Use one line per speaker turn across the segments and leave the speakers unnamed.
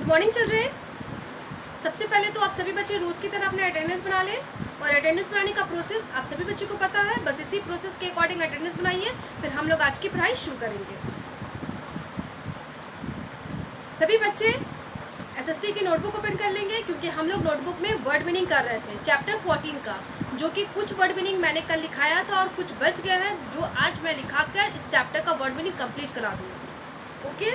Good morning children. सबसे पहले तो आप सभी बच्चे रोज़ की तरह अपने अटेंडेंस बना लें और अटेंडेंस बनाने का प्रोसेस आप सभी बच्चों को पता है। बस इसी प्रोसेस के अकॉर्डिंग अटेंडेंस बनाइए, फिर हम लोग आज की पढ़ाई शुरू करेंगे। सभी बच्चे एसएसटी की नोटबुक ओपन कर लेंगे क्योंकि हम लोग नोटबुक में वर्ड मीनिंग कर रहे थे चैप्टर 14 का, जो कि कुछ वर्ड मीनिंग मैंने कल लिखाया था और कुछ बच गया है जो आज मैं लिखाकर इस चैप्टर का वर्ड मीनिंग कंप्लीट करा दूँगी। ओके,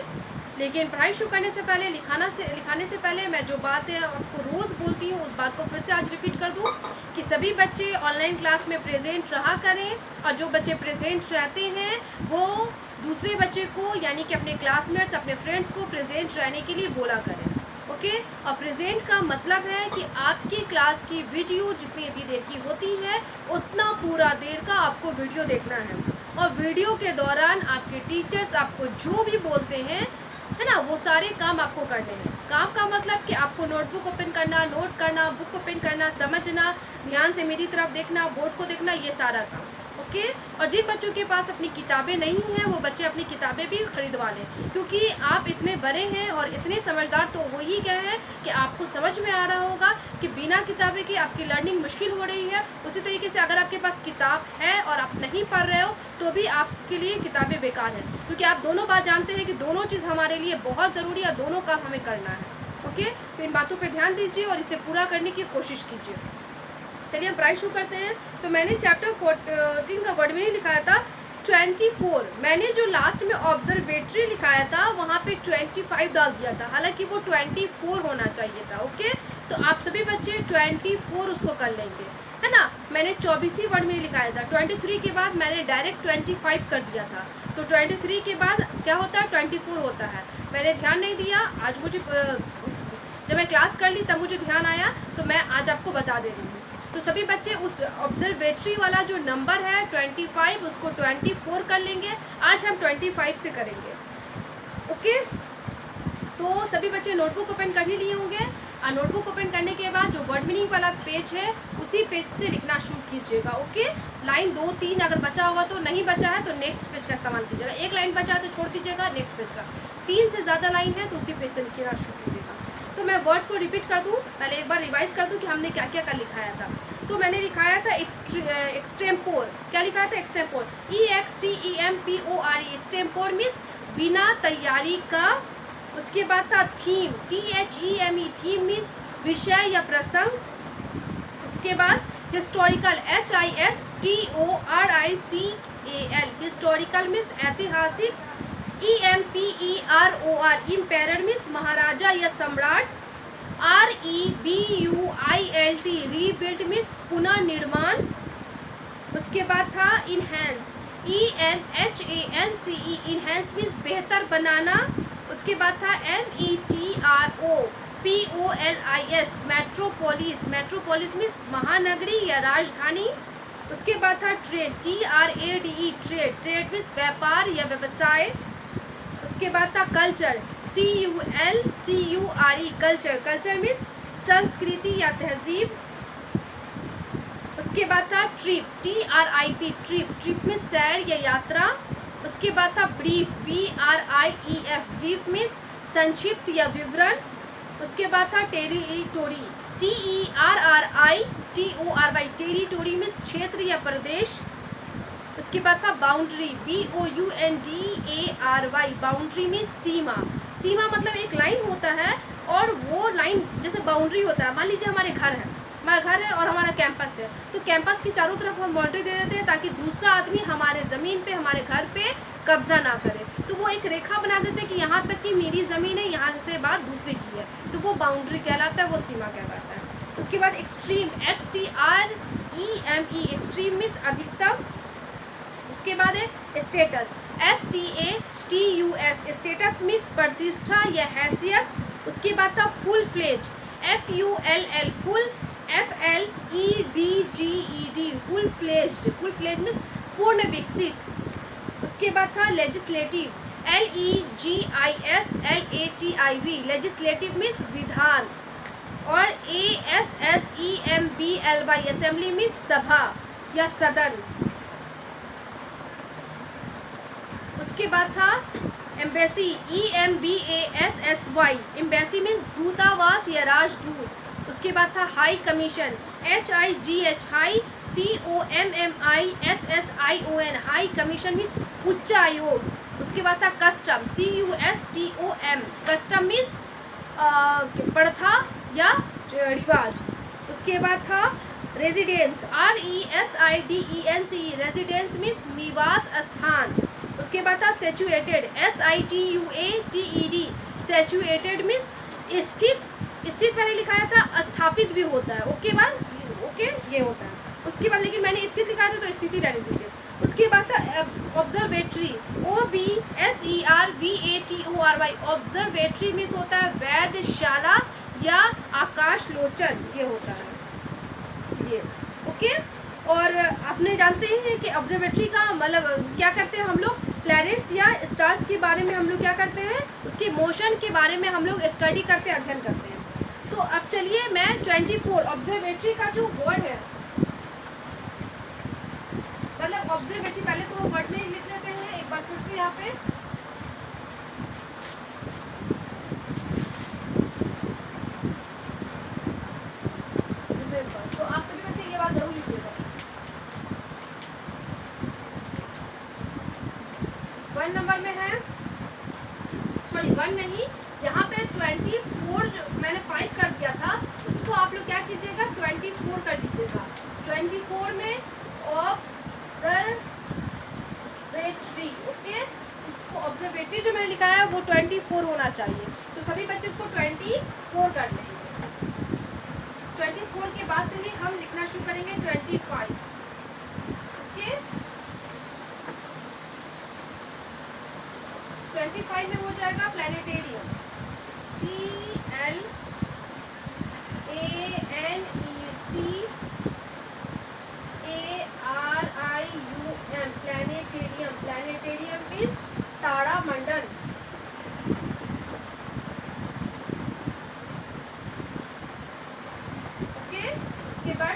लेकिन पढ़ाई शुरू करने से पहले लिखाने से पहले मैं जो बात है आपको रोज़ बोलती हूँ उस बात को फिर से आज रिपीट कर दूँ कि सभी बच्चे ऑनलाइन क्लास में प्रेजेंट रहा करें और जो बच्चे प्रेजेंट रहते हैं वो दूसरे बच्चे को यानी कि अपने क्लासमेट्स अपने फ्रेंड्स को प्रेजेंट रहने के लिए बोला करें। ओके, और प्रेजेंट का मतलब है कि आपकी क्लास की वीडियो जितनी भी देर की होती है उतना पूरा देर का आपको वीडियो देखना है और वीडियो के दौरान आपके टीचर्स आपको जो भी बोलते हैं है ना, वो सारे काम आपको करने हैं। काम का मतलब कि आपको नोटबुक ओपन करना, नोट करना, बुक ओपन करना, समझना, ध्यान से मेरी तरफ देखना, बोर्ड को देखना, ये सारा काम। ओके, और जिन बच्चों के पास अपनी किताबें नहीं हैं वो बच्चे अपनी किताबें भी खरीदवा लें क्योंकि आप इतने बड़े हैं और इतने समझदार तो हो ही गए हैं कि आपको समझ में आ रहा होगा कि बिना किताबें के आपकी लर्निंग मुश्किल हो रही है। उसी तरीके से अगर आपके पास किताब है और आप नहीं पढ़ रहे हो तो भी आपके लिए किताबें बेकार हैं क्योंकि आप दोनों बात जानते हैं कि दोनों चीज़ हमारे लिए बहुत ज़रूरी है, दोनों काम हमें करना है। ओके, तो इन बातों पर ध्यान दीजिए और इसे पूरा करने की कोशिश कीजिए। चलिए हम पढ़ाई शुरू करते हैं। तो मैंने चैप्टर 14 का वर्ड मीनिंग लिखाया था 24। मैंने जो लास्ट में ऑब्जर्वेटरी लिखाया था वहाँ पे 25 डाल दिया था, हालांकि वो 24 होना चाहिए था। ओके, तो आप सभी बच्चे 24 उसको कर लेंगे, है ना। मैंने 24 वर्ड में लिखाया था, 23 के बाद मैंने डायरेक्ट 25 कर दिया था। तो 23 के बाद क्या होता है, 24 होता है। मैंने ध्यान नहीं दिया, आज मुझे जब मैं क्लास कर ली तब मुझे ध्यान आया तो मैं आज आपको बता दे रही हूँ। तो सभी बच्चे उस ऑब्जर्वेटरी वाला जो नंबर है 25 उसको 24 कर लेंगे। आज हम 25 से करेंगे। ओके, तो सभी बच्चे नोटबुक ओपन कर ही लिए होंगे और नोटबुक ओपन करने के बाद जो वर्ड मीनिंग वाला पेज है उसी पेज से लिखना शुरू कीजिएगा। ओके, लाइन 2-3 अगर बचा होगा तो, नहीं बचा है तो नेक्स्ट पेज का इस्तेमाल कीजिएगा। एक लाइन बचा है तो छोड़ दीजिएगा, नेक्स्ट पेज का। 3 से ज़्यादा लाइन है तो उसी पेज से लिखना शुरू कीजिएगा। तो मैं वर्ड को रिपीट कर दूं, पहले एक बार रिवाइज कर दूं कि हमने क्या क्या कल लिखाया था। तो मैंने लिखाया था एक्सटेम्पोर। क्या लिखाया था, एक्सटेम्पोर, EXTEMPORE। एक्सटेम्पोर मीन्स बिना तैयारी का। उसके बाद था थीम, THEME, थीम मीन्स विषय या प्रसंग। उसके बाद हिस्टोरिकल, HISTORICAL, हिस्टोरिकल मीन्स ऐतिहासिक। EMPEROR, इम्पेरर मीन्स महाराजा या सम्राट। REBUILT, रीबिल्ड मीन्स पुनः निर्माण। उसके बाद था इनहेंस, ENHANCE, इनहेंस मीन्स बेहतर बनाना। उसके बाद था METROPOLIS, metropolis, metropolis means Mahanagari या राजधानी। उसके बाद था trade, TRADE, trade, trade means व्यापार या व्यवसाय। उसके बाद था culture, CULTURE, culture, culture means संस्कृति या तहजीब। उसके बाद था trip, TRIP, trip, trip means सैर या यात्रा। उसके बाद था ब्रीफ, BRIEF, ब्रीफ मीन्स संक्षिप्त या विवरण। उसके बाद था टेरिटोरी, TERRITORY, टेरिटोरी मीन्स क्षेत्र या प्रदेश। उसके बाद था बाउंड्री, BOUNDARY, बाउंड्री मीन्स सीमा। सीमा मतलब एक लाइन होता है और वो लाइन जैसे बाउंड्री होता है। मान लीजिए हमारा घर है और हमारा कैंपस है, तो कैंपस की चारों तरफ हम बाउंड्री दे देते हैं ताकि दूसरा आदमी हमारे ज़मीन पे, हमारे घर पे कब्जा ना करे। तो वो एक रेखा बना देते हैं कि यहाँ तक कि मेरी ज़मीन है, यहाँ से बात दूसरे की है, तो वो बाउंड्री कहलाता है, वो सीमा कहलाता है। उसके बाद एक्सट्रीम, XTREME, एक्सट्रीम मीन्स अधिकतम। उसके बाद है स्टेटस, STATUS, स्टेटस मीन्स प्रतिष्ठा या हैसियत। उसके बाद था full fledge, FULL, full, FLEDGED, full fledged, full fledge means पूर्ण विकसित। उसके बाद था लेजिस्लेटिव, LEGISLATIV, लेजिस्लेटिव मीन्स विधान। और ASSEMBLY, असेंबली मीन्स सभा या सदन। उसके बाद था एम्बेसी, EMBASSY, एम्बेसी मीन्स दूतावास या राजदूत। उसके बाद था high commission, HIGH, high COMMISSION, high commission means उच्च आयोग। उसके बाद था कस्टम, CUSTOM, कस्टम मीन्स प्रथा या रिवाज। उसके बाद था रेजिडेंस, RESIDENCE, रेजिडेंस मीन्स निवास स्थान। उसके बाद था सेचुएटेड, SITUATED, सेचुएटेड मीन्स स्थित, स्थित मैंने लिखाया था, स्थापित भी होता है। ओके बाद ओके ये होता है। उसके बाद लेकिन मैंने स्थित लिखा था तो स्थिति रहने दीजिए। उसके बाद था ऑब्जर्वेटरी, OBSERVATORY, ऑब्जर्वेटरी मीन्स होता है वैधशाला या आकाशलोचन, ये होता है ये। ओके, और आपने जानते हैं कि ऑब्जर्वेटरी का मतलब क्या करते हैं हम लोग, प्लैनेट्स या स्टार्स के बारे में हम लोग क्या करते हैं, उसके मोशन के बारे में हम लोग स्टडी करते हैं, अध्ययन करते हैं। तो अब चलिए मैं 24 ऑब्जर्वेटरी का जो वर्ड है, मतलब ऑब्जर्वेटरी, पहले तो वर्ड में लिख लेते हैं एक बार फिर से यहाँ पे। तो आप सभी बच्चे ये बात जरूर लिखिएगा। 1 नंबर में है, सॉरी 1 नहीं, यहाँ पे 24 मैंने 5 कर दिया था, उसको आप लोग क्या कीजिएगा 24 कर दीजिएगा। 24 में ऑब्जर्वेटरी, ओके, इसको ऑब्जर्वेटरी जो मैंने लिखा है वो 24 होना चाहिए। तो सभी बच्चे इसको 24 कर लेंगे। 24 के बाद से ही हम लिखना शुरू करेंगे 25, ओके। 25 में हो जाएगा planetarium, PLANETARIUM, planetarium, planetarium means तारामंडल। ओके, उसके बाद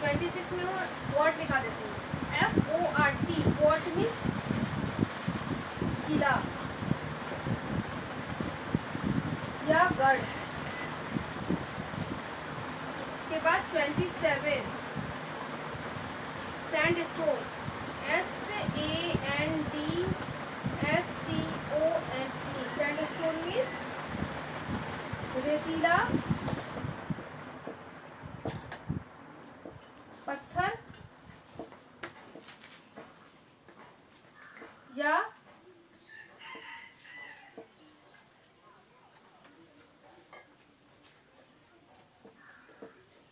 26 में वो फोर्ट लिखा देते हैं, FORT, फोर्ट मीन्स किला या गढ़। उसके बाद 27 सैंडस्टोन, SANDSTONE, सैंडस्टोन मीन्स रेतीला पत्थर या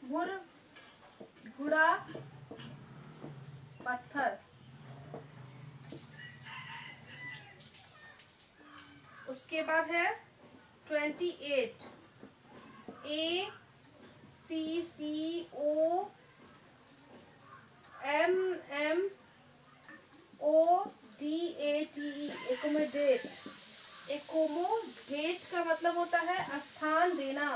भुरभुरा पत्थर। उसके बाद है 28 ACCOMMODATE, एकोमोडेट। एकोमोडेट का मतलब होता है स्थान देना।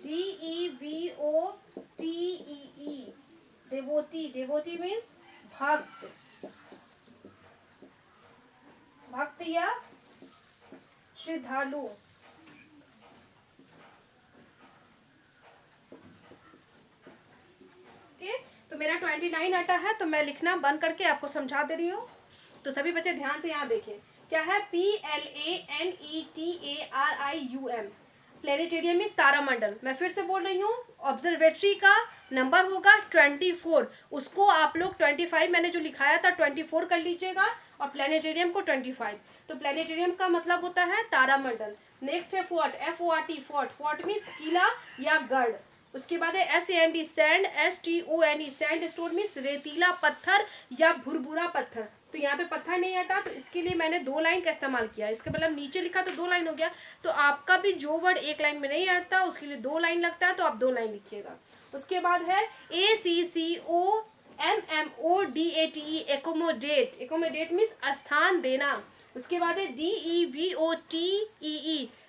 DEVOTEE, देवोती, देवोती मीन्स भक्त, भक्त या श्रद्धालु। ओके, तो मेरा 29 आता है, तो मैं लिखना बंद करके आपको समझा दे रही हूँ। तो सभी बच्चे ध्यान से यहाँ देखें, क्या है, PLANETARIUM, प्लेनेटेरियम मीन्स तारामंडल। मैं फिर से बोल रही हूँ, ऑब्जर्वेटरी का नंबर होगा 24, उसको आप लोग 25 मैंने जो लिखाया था 24 कर लीजिएगा, और प्लेनेटेरियम को 25। तो प्लेनेटेरियम का मतलब होता है तारामंडल। नेक्स्ट है fort, FORT, fort, fort means किला या गढ़। उसके बाद है SAND, sand, STONE, sandstone means रेतीला पत्थर या भुरभुरा पत्थर। तो यहाँ पे पत्थर नहीं हटा, तो इसके लिए मैंने 2 लाइन का इस्तेमाल किया। इसका मतलब नीचे लिखा तो 2 लाइन हो गया, तो आपका भी जो वर्ड 1 लाइन में नहीं हटता उसके लिए 2 लाइन लगता है, तो आप 2 लाइन लिखिएगा। उसके बाद है ACCOMMODATE, एकोमोडेट, एकोमोडेट मीन्स स्थान देना। उसके बाद है DEVOTEE,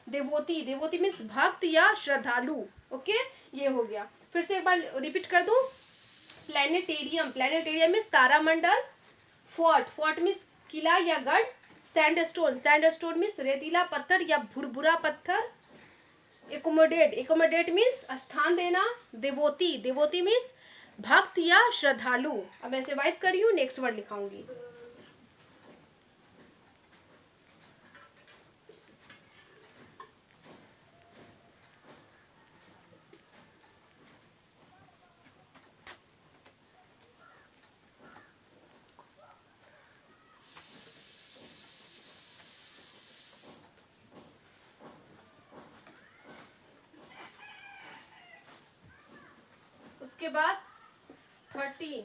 देवोती, देवोती मीन्स भक्त या श्रद्धालु। ओके, ये हो गया। फिर से एक बार रिपीट कर दूं, प्लैनेटेरियम, प्लैनेटेरियम मीन्स तारामंडल। फोर्ट, फोर्ट मीन्स किला या गढ़। सैंडस्टोन, सैंडस्टोन मीन्स रेतीला पत्थर या भुरभुरा पत्थर। एकोमोडेट, एकोमोडेट मीन्स स्थान देना। देवोती, देवोती मीन्स भक्त या श्रद्धालु। अब ऐसे वाइप कर रही हूँ, नेक्स्ट वर्ड लिखाऊंगी। उसके बाद 30,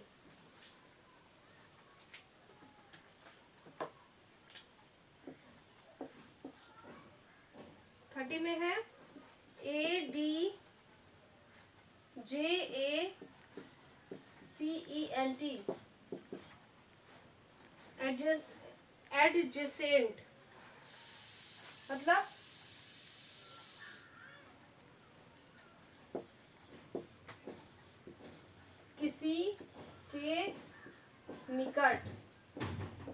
30 में है ADJACENT, एडजेसेंट, मतलब किसी के निकट।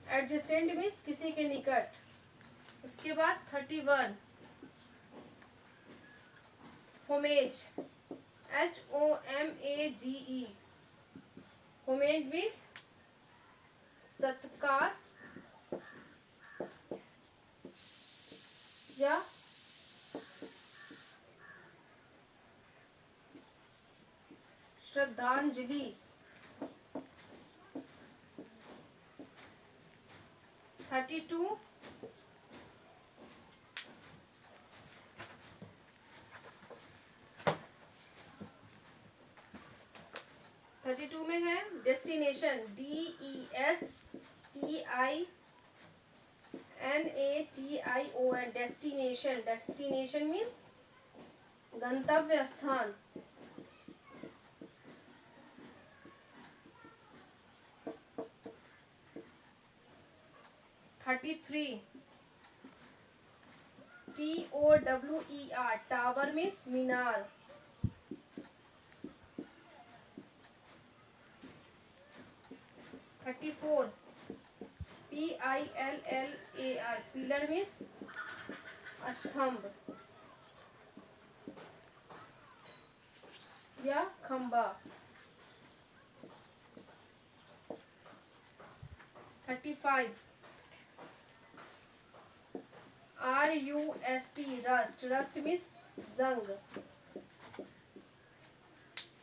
एडजेसेंट मीन्स किसी के निकट। उसके बाद 31, होमेज, HOMAGE, होमेज मीन्स सत्कार या श्रद्धांजलि। 32, 32 में है destination, DESTINATION, destination, destination means गंतव्य स्थान। 33, TOWER, टावर मीन्स मीनार। 34, PILLAR, पिलर मीन्स स्तंभ या खंबा। 35, RUST, रस्ट, रस्ट मीन्स जंग।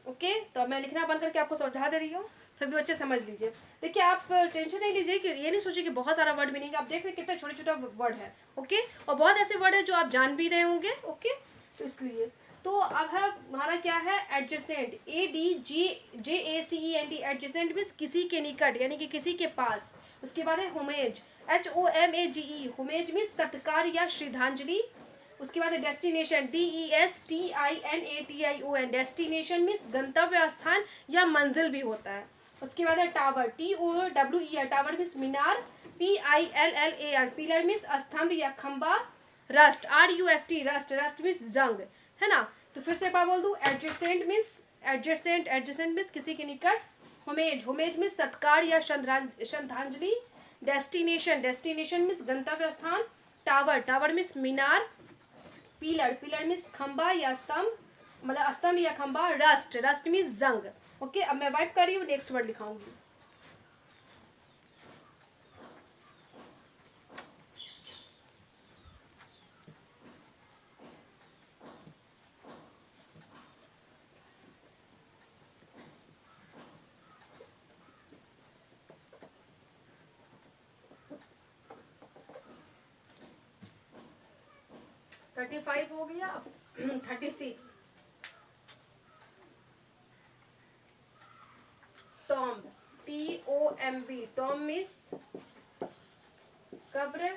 ओके, तो मैं लिखना बंद करके आपको समझा दे रही हूँ, सभी बच्चे समझ लीजिए। देखिए, आप टेंशन नहीं लीजिए कि ये नहीं सोचिए कि बहुत सारा वर्ड मीनिंग, आप देख रहे कितने छोटे छोटे वर्ड है। ओके, और बहुत ऐसे वर्ड है जो आप जान भी रहे होंगे। ओके, तो इसलिए तो अब है हमारा क्या है, एडजेसेंट, ADJACENT, एडजेसेंट मीन्स किसी के निकट यानी कि किसी के पास। उसके बाद है होमेज, HOMAGE, होमेज मीन्स सत्कार या श्रद्धांजलि। उसके बाद है डेस्टिनेशन, DESTINATION, डेस्टिनेशन मीन्स गंतव्य स्थान या मंजिल भी होता है। उसके बाद है टावर, TOWER, टावर मीन्स मीनार। PILLAR, पिलर मीन्स स्तंभ या खंबा। Rust, RUST, rust, rust means जंग, है ना। तो फिर से एक बार बोल दूँ, एडजेसेंट मीन्स एडजेसेंट मीन्स किसी के निकट। होमेज, होमेज मीन्स सत्कार या श्रद्धांजलि। डेस्टिनेशन, डेस्टिनेशन मीन्स गंतव्य स्थान। टावर, टावर मीन्स मीनार। पिलर, पिलर मीन्स खंबा या स्तंभ, मतलब स्तंभ या खंबा। रस्ट, रस्ट मीन्स जंग। ओके, अब मैं वाइप कर रही हूँ, नेक्स्ट वर्ड लिखाऊंगी। अब 35 हो गया। 36, टॉम्ब, TOMB, टॉम्ब मीन्स कब्र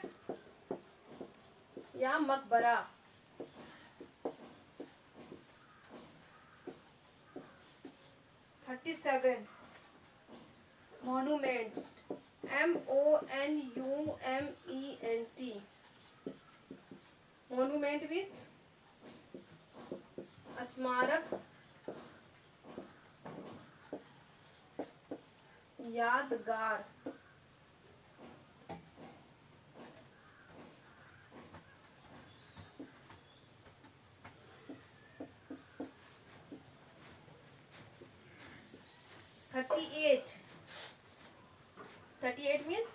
या मकबरा। 37, मॉन्यूमेंट, MONUMENT, मॉन्यूमेंट मीन्स स्मारक, यादगार, थर्टी एट मीन्स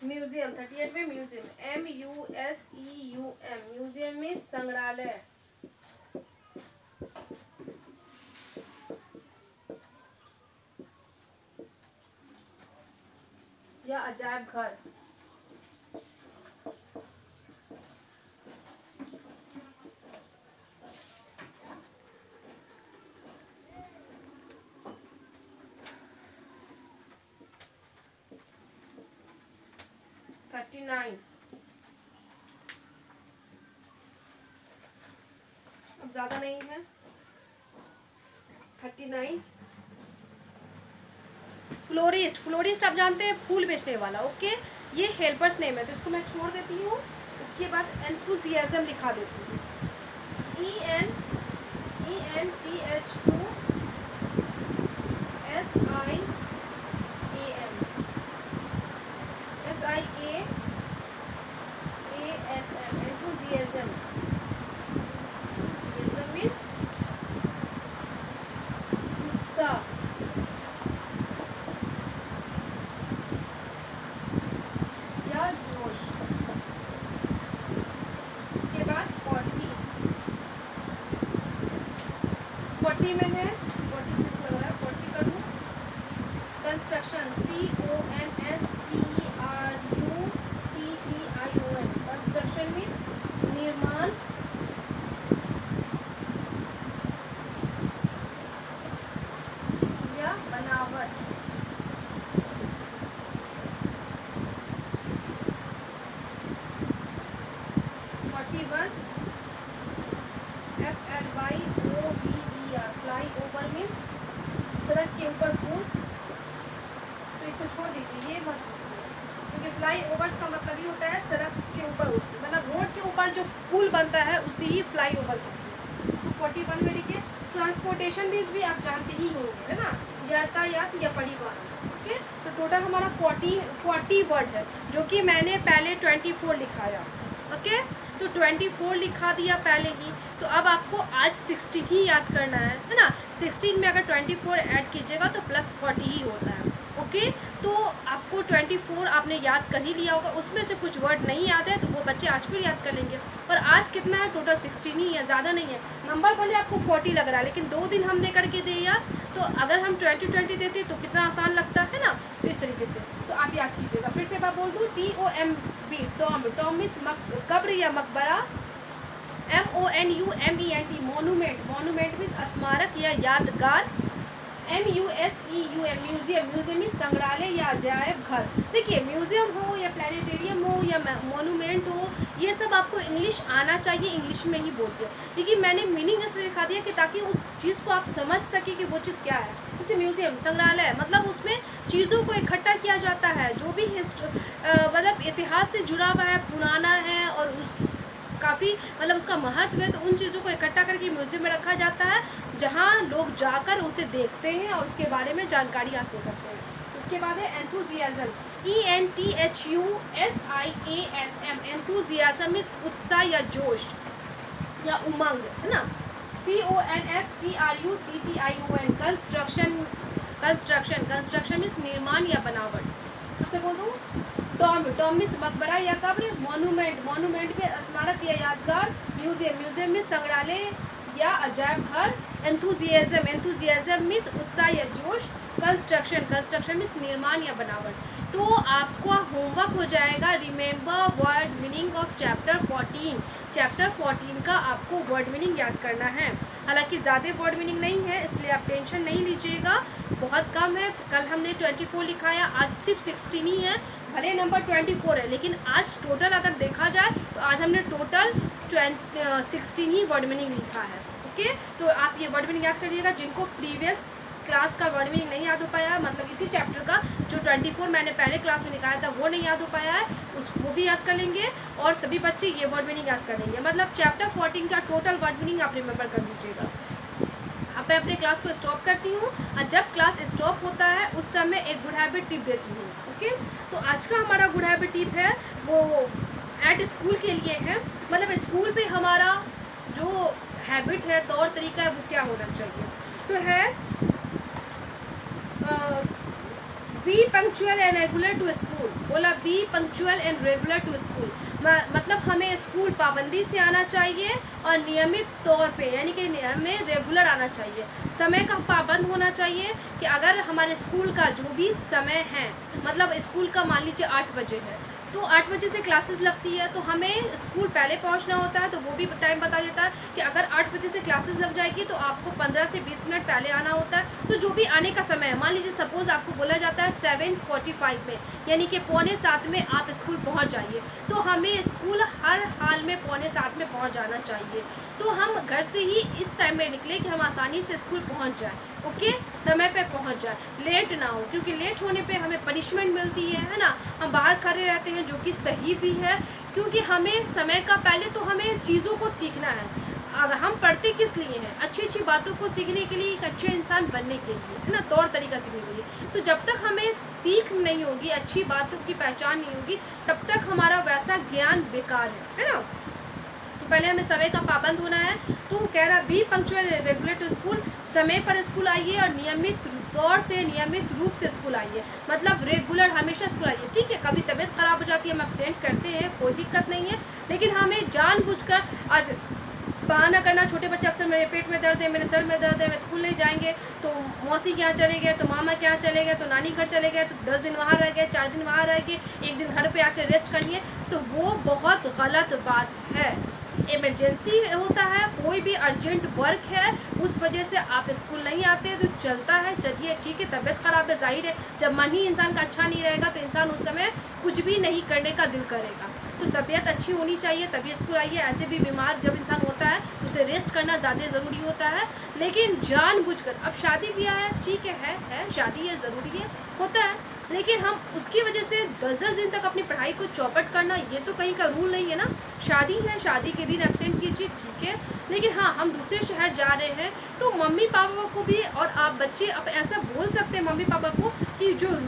म्यूजियम। 38 में म्यूजियम, MUSEUM, म्यूजियम मीन्स संग्रहालय। या अजायब घर। थर्टी नाइन, अब ज्यादा नहीं है। 39 फ्लोरिस्ट। फ्लोरिस्ट आप जानते हैं फूल बेचने वाला। ओके, ये हेल्पर्स नेम है तो इसको मैं छोड़ देती हूँ। इसके बाद एंथुजियाज्म लिखा देती हूँ, ENTHUSIASM, एंथुजियाज्म। एंथुजियाज्म मीन्स उत्साह। उसके बाद 40 में है, 46 लग रहा है, 40 कर दूँ। कंस्ट्रक्शन, CONSTRUCTION, कंस्ट्रक्शन मीन्स निर्माण, या बनावट। FLYOVER, फ्लाई ओवर मीन्स सड़क के ऊपर पुल। तो इसको छोड़ दीजिए, ये मत, क्योंकि फ्लाई ओवर्स का मतलब ही होता है सड़क के ऊपर, मतलब रोड के ऊपर जो पुल बनता है उसी ही फ्लाई ओवर कहते हैं। तो 41 में लिखिए। ट्रांसपोर्टेशन मीन्स भी आप जानते ही होंगे, है ना, यातायात या परिवहन। ओके, तो टोटल हमारा 40 वर्ड है, जो कि मैंने पहले 24 लिखाया। ओके, तो 24 लिखा दिया पहले ही। तो अब आपको आज 16 ही याद करना है ना। 16 में अगर 24 ऐड कीजिएगा तो +40 ही होता है। ओके, तो आपको 24 आपने याद कर ही लिया होगा। उसमें से कुछ वर्ड नहीं याद है तो वो बच्चे आज फिर याद कर लेंगे। और आज कितना है, टोटल 16 ही है, ज़्यादा नहीं है। नंबर भले आपको 40 लग रहा है, लेकिन 2 दिन हमने करके दिया, तो अगर हम 20 देते तो कितना आसान लगता है ना। तो इस तरीके से तो आप याद कीजिएगा। फिर से मैं बोल दूँ, TOMB, टॉम मीन्स कब्र या मकबरा। MONUMENT, मोनूमेंट मीन्स स्मारक या यादगार। MUSEUM, म्यूजियम मीन्स संग्रहालय या अजायब घर। देखिए, म्यूजियम हो या प्लानिटेरियम हो या मोनूमेंट हो, ये सब आपको इंग्लिश आना चाहिए, इंग्लिश में ही बोलते हैं। लेकिन मैंने मीनिंग इसलिए लिखा दिया कि ताकि उस चीज़ को आप समझ सके कि वो चीज़ क्या है। जैसे म्यूजियम, संग्रहालय, मतलब उसमें चीज़ों को इकट्ठा किया जाता है, जो भी मतलब इतिहास से जुड़ा हुआ है, पुराना है और उस काफ़ी मतलब उसका महत्व है, तो उन चीज़ों को इकट्ठा करके म्यूजियम में रखा जाता है, जहाँ लोग जाकर उसे देखते हैं और उसके बारे में जानकारी हासिल करते हैं। उसके बाद है एंथुजियाज्म, ENTHUSIASM, एंथुजियाज्म में उत्साह या जोश या उमंग, है ना। CONSTRUCTION, कंस्ट्रक्शन मीन्स निर्माण या बनावट। फिर से बोलूँ, टॉम मीन्स मकबरा या कब्र। मोनूमेंट में स्मारक या यादगार। म्यूजियम में संग्रहालय या अजायब घर। एंथुजियाज्म मीन्स उत्साह या जोश। कंस्ट्रक्शन मीन्स निर्माण या बनावट। तो आपको होमवर्क हो जाएगा, remember word meaning of chapter 14 का आपको वर्ड मीनिंग याद करना है। हालांकि ज़्यादा वर्ड मीनिंग नहीं है, इसलिए आप टेंशन नहीं लीजिएगा, बहुत कम है। कल हमने 24 लिखाया, आज सिर्फ 16 ही है। भले नंबर 24 है, लेकिन आज टोटल अगर देखा जाए तो आज हमने टोटल 16 ही वर्ड मीनिंग लिखा है। ओके, तो आप ये वर्ड मीनिंग याद करिएगा। जिनको प्रीवियस क्लास का वर्ड मीनिंग नहीं याद हो पाया है, मतलब इसी चैप्टर का जो 24 मैंने पहले क्लास में निकाला था वो नहीं याद हो पाया है, वो भी याद कर लेंगे। और सभी बच्चे ये वर्ड मीनिंग याद कर लेंगे। मतलब चैप्टर 14 का टोटल वर्ड मीनिंग आप रिमेंबर कर लीजिएगा। अब मैं अपने क्लास को स्टॉप करती हूँ, और जब क्लास स्टॉप होता है उस समय एक गुड हैबिट टिप देती हूँ। ओके, तो आज का हमारा गुड हैबिट टिप है वो एट स्कूल के लिए है। मतलब स्कूल पे हमारा जो हैबिट है, तौर तरीका है, वो क्या होना चाहिए। तो है be punctual and regular to school. बोला be punctual and regular to school, मतलब हमें स्कूल पाबंदी से आना चाहिए और नियमित तौर पे, यानी कि हमें रेगुलर आना चाहिए। समय का पाबंद होना चाहिए कि अगर हमारे स्कूल का जो भी समय है, मतलब स्कूल का मान लीजिए 8 बजे है, तो 8 बजे से क्लासेस लगती है, तो हमें स्कूल पहले पहुंचना होता है। तो वो भी टाइम बता देता है कि अगर 8 बजे से क्लासेस लग जाएगी तो आपको 15 से 20 मिनट पहले आना होता है। तो जो भी आने का समय है, मान लीजिए सपोज़ आपको बोला जाता है 7:45 में, यानी कि 6:45 में आप स्कूल पहुंच जाइए। तो हमें स्कूल हर हाल में 6:45 में पहुंच जाना चाहिए। तो हम घर से ही इस टाइम में निकले कि हम आसानी से स्कूल पहुँच जाए। ओके, समय पे पहुंच जाए, लेट ना हो, क्योंकि लेट होने पे हमें पनिशमेंट मिलती है ना। हम बाहर खड़े रहते हैं, जो कि सही भी है, क्योंकि हमें समय का पहले तो हमें चीज़ों को सीखना है। अगर हम पढ़ते किस लिए हैं, अच्छी अच्छी बातों को सीखने के लिए, एक अच्छे इंसान बनने के लिए, है ना, तौर तरीका सीखने के लिए। तो जब तक हमें सीख नहीं होगी, अच्छी बातों की पहचान नहीं होगी, तब तक हमारा वैसा ज्ञान बेकार है ना। पहले हमें समय का पाबंद होना है। तो कह रहा be punctual regular to school, समय पर स्कूल आइए और नियमित तौर से, नियमित रूप से स्कूल आइए, मतलब रेगुलर हमेशा स्कूल आइए। ठीक है, कभी तबीयत खराब हो जाती है, हम एब्सेंट करते हैं, कोई दिक्कत नहीं है, लेकिन हमें जानबूझकर आज बहाना करना। छोटे बच्चे अक्सर मेरे पेट में दर्द है, मेरे सर में दर्द है, मैं स्कूल नहीं जाएंगे, तो मौसी के यहाँ चले गए, तो मामा के यहाँ चले गए, तो नानी घर चले गए, तो 10 दिन वहाँ रह गए, 4 दिन वहाँ रह गए, 1 दिन घर पे आके रेस्ट करनी है, तो वो बहुत गलत बात है। इमरजेंसी होता है, कोई भी अर्जेंट वर्क है, उस वजह से आप स्कूल नहीं आते, तो चलता है, चलिए ठीक है, तबीयत ख़राब है, जाहिर है, जब मन ही इंसान का अच्छा नहीं रहेगा तो इंसान उस समय कुछ भी नहीं करने का दिल करेगा। तो तबीयत अच्छी होनी चाहिए तभी स्कूल आइए। ऐसे भी बीमार जब इंसान होता है तो उसे रेस्ट करना ज़्यादा ज़रूरी होता है, लेकिन जानबूझकर, अब शादी ब्याह है, ठीक है शादी है, ज़रूरी है, होता है, लेकिन हम उसकी वजह से 10-10 दिन तक अपनी पढ़ाई को चौपट करना, ये तो कहीं का रूल नहीं है ना। शादी है, शादी के दिन एब्सेंट कीजिए, ठीक है, लेकिन हाँ, हम दूसरे शहर जा रहे हैं तो मम्मी पापा को भी, और आप बच्चे अब ऐसा बोल सकते हैं मम्मी पापा को कि जो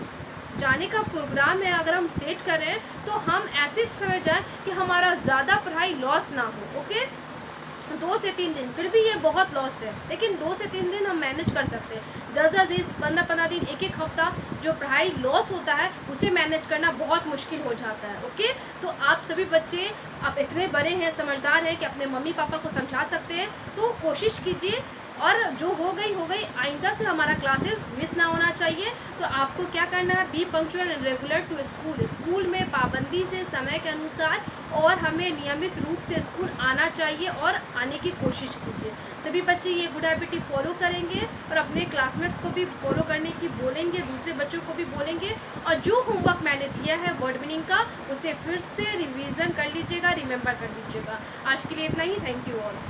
जाने का प्रोग्राम है अगर हम सेट कर रहे हैं तो हम ऐसे समय जाएं कि हमारा ज़्यादा पढ़ाई लॉस ना हो। ओके, 2 से 3 दिन फिर भी ये बहुत लॉस है, लेकिन 2 से 3 दिन हम मैनेज कर सकते हैं। 10-10 दिन, 15-15 दिन, एक हफ्ता जो पढ़ाई लॉस होता है उसे मैनेज करना बहुत मुश्किल हो जाता है। ओके, तो आप सभी बच्चे, आप इतने बड़े हैं, समझदार हैं कि अपने मम्मी पापा को समझा सकते हैं, तो कोशिश कीजिए, और जो हो गई, आइंदा से हमारा क्लासेस मिस ना होना चाहिए। तो आपको क्या करना है, be punctual and regular to school, school में पाबंदी से, समय के अनुसार, और हमें नियमित रूप से स्कूल आना चाहिए और आने की कोशिश कीजिए। सभी बच्चे ये गुड हैबिट फॉलो करेंगे और अपने क्लासमेट्स को भी फॉलो करने की बोलेंगे, दूसरे बच्चों को भी बोलेंगे, और जो होमवर्क मैंने दिया है वर्ड मीनिंग का, उसे फिर से रिवीजन कर लीजिएगा, रिमेंबर कर लीजिएगा। आज के लिए इतना ही, थैंक यू ऑल।